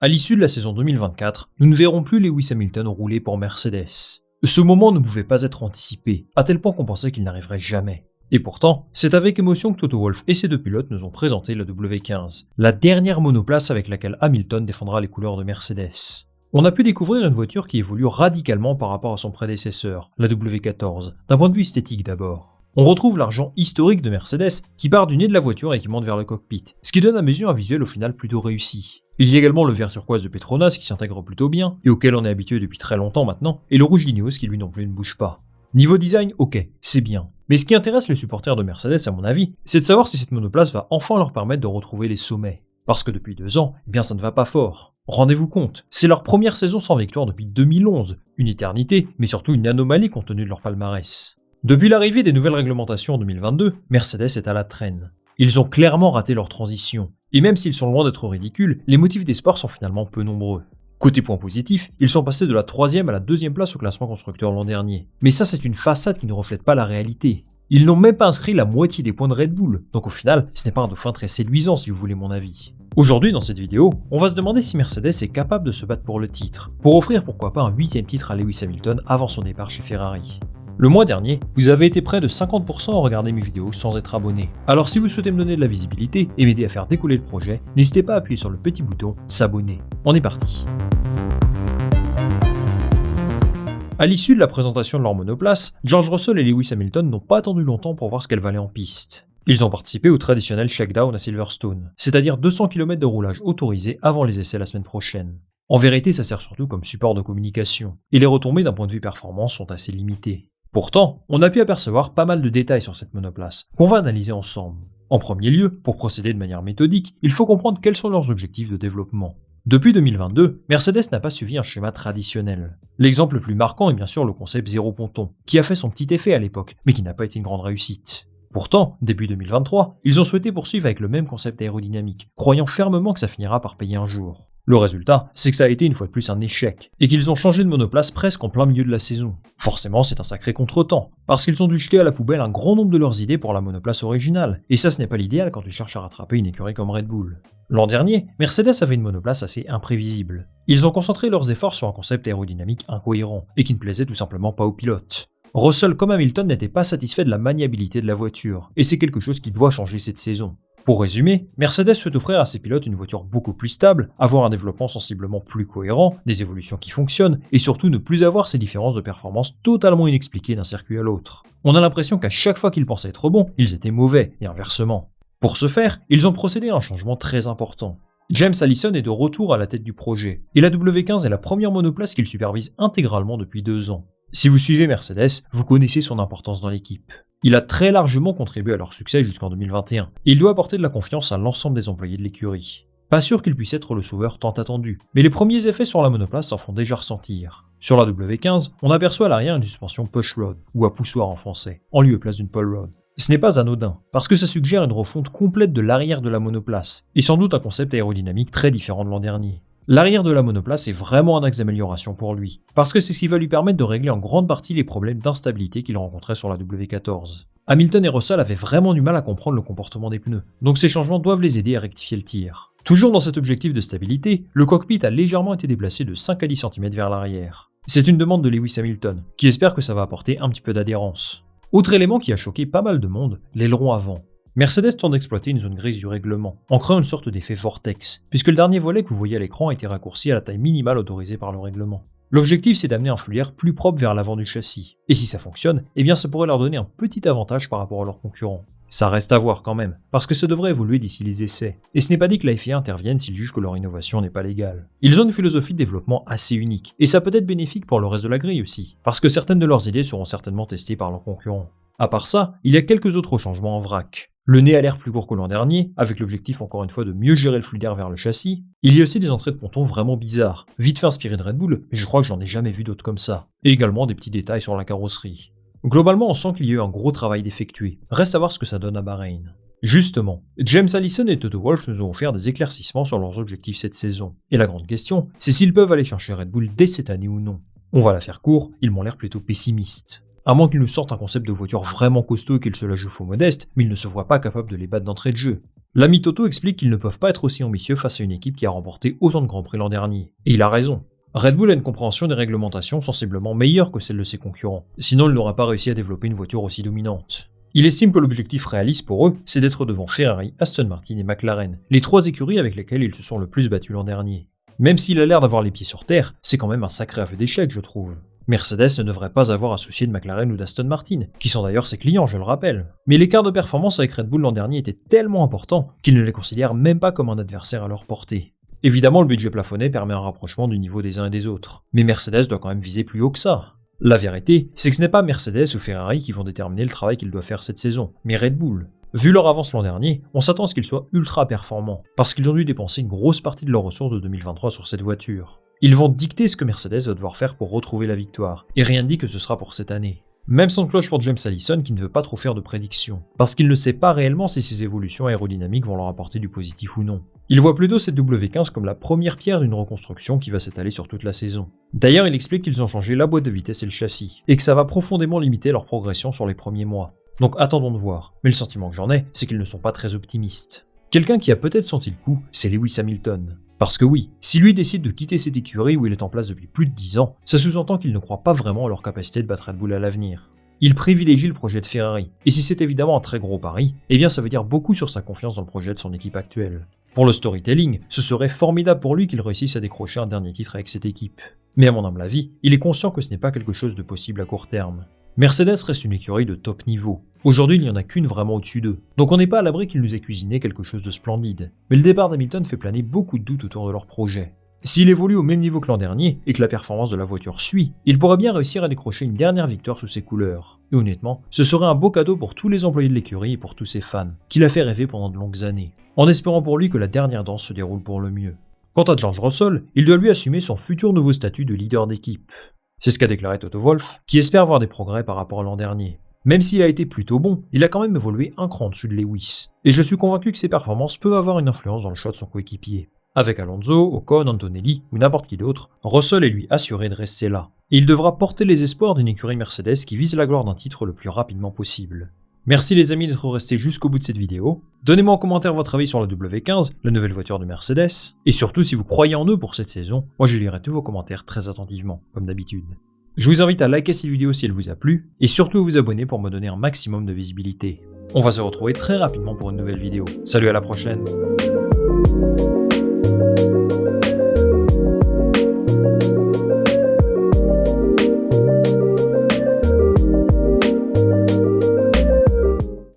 À l'issue de la saison 2024, nous ne verrons plus Lewis Hamilton rouler pour Mercedes. Ce moment ne pouvait pas être anticipé, à tel point qu'on pensait qu'il n'arriverait jamais. Et pourtant, c'est avec émotion que Toto Wolff et ses deux pilotes nous ont présenté la W15, la dernière monoplace avec laquelle Hamilton défendra les couleurs de Mercedes. On a pu découvrir une voiture qui évolue radicalement par rapport à son prédécesseur, la W14, d'un point de vue esthétique d'abord. On retrouve l'argent historique de Mercedes qui part du nez de la voiture et qui monte vers le cockpit, ce qui donne à mes yeux un visuel au final plutôt réussi. Il y a également le vert turquoise de Petronas qui s'intègre plutôt bien, et auquel on est habitué depuis très longtemps maintenant, et le rouge d'Ineos qui lui non plus ne bouge pas. Niveau design, ok, c'est bien. Mais ce qui intéresse les supporters de Mercedes à mon avis, c'est de savoir si cette monoplace va enfin leur permettre de retrouver les sommets. Parce que depuis 2 ans, eh bien ça ne va pas fort. Rendez-vous compte, c'est leur première saison sans victoire depuis 2011, une éternité, mais surtout une anomalie compte tenu de leur palmarès. Depuis l'arrivée des nouvelles réglementations en 2022, Mercedes est à la traîne. Ils ont clairement raté leur transition, et même s'ils sont loin d'être ridicules, les motifs d'espoir sont finalement peu nombreux. Côté point positif, ils sont passés de la 3e à la 2e place au classement constructeur l'an dernier. Mais ça c'est une façade qui ne reflète pas la réalité. Ils n'ont même pas inscrit la moitié des points de Red Bull, donc au final, ce n'est pas un dauphin très séduisant si vous voulez mon avis. Aujourd'hui dans cette vidéo, on va se demander si Mercedes est capable de se battre pour le titre, pour offrir pourquoi pas un 8e titre à Lewis Hamilton avant son départ chez Ferrari. Le mois dernier, vous avez été près de 50% à regarder mes vidéos sans être abonné. Alors si vous souhaitez me donner de la visibilité et m'aider à faire décoller le projet, n'hésitez pas à appuyer sur le petit bouton s'abonner. On est parti. À l'issue de la présentation de leur monoplace, George Russell et Lewis Hamilton n'ont pas attendu longtemps pour voir ce qu'elle valait en piste. Ils ont participé au traditionnel shakedown à Silverstone, c'est-à-dire 200 km de roulage autorisé avant les essais la semaine prochaine. En vérité, ça sert surtout comme support de communication, et les retombées d'un point de vue performance sont assez limitées. Pourtant, on a pu apercevoir pas mal de détails sur cette monoplace, qu'on va analyser ensemble. En premier lieu, pour procéder de manière méthodique, il faut comprendre quels sont leurs objectifs de développement. Depuis 2022, Mercedes n'a pas suivi un schéma traditionnel. L'exemple le plus marquant est bien sûr le concept zéro ponton, qui a fait son petit effet à l'époque, mais qui n'a pas été une grande réussite. Pourtant, début 2023, ils ont souhaité poursuivre avec le même concept aérodynamique, croyant fermement que ça finira par payer un jour. Le résultat, c'est que ça a été une fois de plus un échec, et qu'ils ont changé de monoplace presque en plein milieu de la saison. Forcément, c'est un sacré contretemps, parce qu'ils ont dû jeter à la poubelle un grand nombre de leurs idées pour la monoplace originale, et ça ce n'est pas l'idéal quand tu cherches à rattraper une écurie comme Red Bull. L'an dernier, Mercedes avait une monoplace assez imprévisible. Ils ont concentré leurs efforts sur un concept aérodynamique incohérent, et qui ne plaisait tout simplement pas aux pilotes. Russell comme Hamilton n'étaient pas satisfaits de la maniabilité de la voiture, et c'est quelque chose qui doit changer cette saison. Pour résumer, Mercedes souhaite offrir à ses pilotes une voiture beaucoup plus stable, avoir un développement sensiblement plus cohérent, des évolutions qui fonctionnent, et surtout ne plus avoir ces différences de performance totalement inexpliquées d'un circuit à l'autre. On a l'impression qu'à chaque fois qu'ils pensaient être bons, ils étaient mauvais, et inversement. Pour ce faire, ils ont procédé à un changement très important. James Allison est de retour à la tête du projet, et la W15 est la première monoplace qu'il supervise intégralement depuis 2 ans. Si vous suivez Mercedes, vous connaissez son importance dans l'équipe. Il a très largement contribué à leur succès jusqu'en 2021, et il doit apporter de la confiance à l'ensemble des employés de l'écurie. Pas sûr qu'il puisse être le sauveur tant attendu, mais les premiers effets sur la monoplace s'en font déjà ressentir. Sur la W15, on aperçoit à l'arrière une suspension push rod, ou à poussoir en français, en lieu et place d'une pull rod. Ce n'est pas anodin, parce que ça suggère une refonte complète de l'arrière de la monoplace, et sans doute un concept aérodynamique très différent de l'an dernier. L'arrière de la monoplace est vraiment un axe d'amélioration pour lui, parce que c'est ce qui va lui permettre de régler en grande partie les problèmes d'instabilité qu'il rencontrait sur la W14. Hamilton et Russell avaient vraiment du mal à comprendre le comportement des pneus, donc ces changements doivent les aider à rectifier le tir. Toujours dans cet objectif de stabilité, le cockpit a légèrement été déplacé de 5 à 10 cm vers l'arrière. C'est une demande de Lewis Hamilton, qui espère que ça va apporter un petit peu d'adhérence. Autre élément qui a choqué pas mal de monde, l'aileron avant. Mercedes tente d'exploiter une zone grise du règlement, en créant une sorte d'effet vortex, puisque le dernier volet que vous voyez à l'écran a été raccourci à la taille minimale autorisée par le règlement. L'objectif c'est d'amener un flux d'air plus propre vers l'avant du châssis, et si ça fonctionne, eh bien ça pourrait leur donner un petit avantage par rapport à leurs concurrents. Ça reste à voir quand même, parce que ça devrait évoluer d'ici les essais, et ce n'est pas dit que la FIA intervienne s'ils jugent que leur innovation n'est pas légale. Ils ont une philosophie de développement assez unique, et ça peut être bénéfique pour le reste de la grille aussi, parce que certaines de leurs idées seront certainement testées par leurs concurrents. À part ça, il y a quelques autres changements en vrac. Le nez a l'air plus court que l'an dernier, avec l'objectif encore une fois de mieux gérer le flux d'air vers le châssis. Il y a aussi des entrées de ponton vraiment bizarres, vite fait inspirées de Red Bull, mais je crois que j'en ai jamais vu d'autres comme ça. Et également des petits détails sur la carrosserie. Globalement, on sent qu'il y a eu un gros travail d'effectuer. Reste à voir ce que ça donne à Bahreïn. Justement, James Allison et Toto Wolff nous ont offert des éclaircissements sur leurs objectifs cette saison. Et la grande question, c'est s'ils peuvent aller chercher Red Bull dès cette année ou non. On va la faire court, ils m'ont l'air plutôt pessimistes. À moins qu'ils nous sortent un concept de voiture vraiment costaud et qu'ils se la jouent faux modeste, mais ils ne se voient pas capables de les battre d'entrée de jeu. L'ami Toto explique qu'ils ne peuvent pas être aussi ambitieux face à une équipe qui a remporté autant de Grands Prix l'an dernier. Et il a raison. Red Bull a une compréhension des réglementations sensiblement meilleure que celle de ses concurrents, sinon il n'aurait pas réussi à développer une voiture aussi dominante. Il estime que l'objectif réaliste pour eux, c'est d'être devant Ferrari, Aston Martin et McLaren, les 3 écuries avec lesquelles ils se sont le plus battus l'an dernier. Même s'il a l'air d'avoir les pieds sur terre, c'est quand même un sacré aveu d'échec, je trouve. Mercedes ne devrait pas avoir à soucier de McLaren ou d'Aston Martin, qui sont d'ailleurs ses clients, je le rappelle. Mais l'écart de performance avec Red Bull l'an dernier était tellement important qu'ils ne les considèrent même pas comme un adversaire à leur portée. Évidemment, le budget plafonné permet un rapprochement du niveau des uns et des autres, mais Mercedes doit quand même viser plus haut que ça. La vérité, c'est que ce n'est pas Mercedes ou Ferrari qui vont déterminer le travail qu'ils doivent faire cette saison, mais Red Bull. Vu leur avance l'an dernier, on s'attend à ce qu'ils soient ultra performants, parce qu'ils ont dû dépenser une grosse partie de leurs ressources de 2023 sur cette voiture. Ils vont dicter ce que Mercedes va devoir faire pour retrouver la victoire, et rien ne dit que ce sera pour cette année. Même son cloche pour James Allison qui ne veut pas trop faire de prédictions, parce qu'il ne sait pas réellement si ces évolutions aérodynamiques vont leur apporter du positif ou non. Il voit plutôt cette W15 comme la première pierre d'une reconstruction qui va s'étaler sur toute la saison. D'ailleurs, il explique qu'ils ont changé la boîte de vitesse et le châssis, et que ça va profondément limiter leur progression sur les premiers mois. Donc attendons de voir, mais le sentiment que j'en ai, c'est qu'ils ne sont pas très optimistes. Quelqu'un qui a peut-être senti le coup, c'est Lewis Hamilton. Parce que oui, si lui décide de quitter cette écurie où il est en place depuis plus de 10 ans, ça sous-entend qu'il ne croit pas vraiment à leur capacité de battre Red Bull à l'avenir. Il privilégie le projet de Ferrari, et si c'est évidemment un très gros pari, eh bien ça veut dire beaucoup sur sa confiance dans le projet de son équipe actuelle. Pour le storytelling, ce serait formidable pour lui qu'il réussisse à décrocher un dernier titre avec cette équipe. Mais à mon humble avis, il est conscient que ce n'est pas quelque chose de possible à court terme. Mercedes reste une écurie de top niveau. Aujourd'hui, il n'y en a qu'une vraiment au-dessus d'eux. Donc on n'est pas à l'abri qu'ils nous aient cuisiné quelque chose de splendide. Mais le départ d'Hamilton fait planer beaucoup de doutes autour de leur projet. S'il évolue au même niveau que l'an dernier, et que la performance de la voiture suit, il pourrait bien réussir à décrocher une dernière victoire sous ses couleurs. Et honnêtement, ce serait un beau cadeau pour tous les employés de l'écurie et pour tous ses fans, qui l'a fait rêver pendant de longues années, en espérant pour lui que la dernière danse se déroule pour le mieux. Quant à George Russell, il doit lui assumer son futur nouveau statut de leader d'équipe. C'est ce qu'a déclaré Toto Wolff, qui espère voir des progrès par rapport à l'an dernier. Même s'il a été plutôt bon, il a quand même évolué un cran dessus de Lewis, et je suis convaincu que ses performances peuvent avoir une influence dans le choix de son coéquipier. Avec Alonso, Ocon, Antonelli ou n'importe qui d'autre, Russell est lui assuré de rester là. Et il devra porter les espoirs d'une écurie Mercedes qui vise la gloire d'un titre le plus rapidement possible. Merci les amis d'être restés jusqu'au bout de cette vidéo. Donnez-moi en commentaire votre avis sur la W15, la nouvelle voiture de Mercedes, et surtout si vous croyez en eux pour cette saison, moi je lirai tous vos commentaires très attentivement, comme d'habitude. Je vous invite à liker cette vidéo si elle vous a plu, et surtout à vous abonner pour me donner un maximum de visibilité. On va se retrouver très rapidement pour une nouvelle vidéo. Salut, à la prochaine.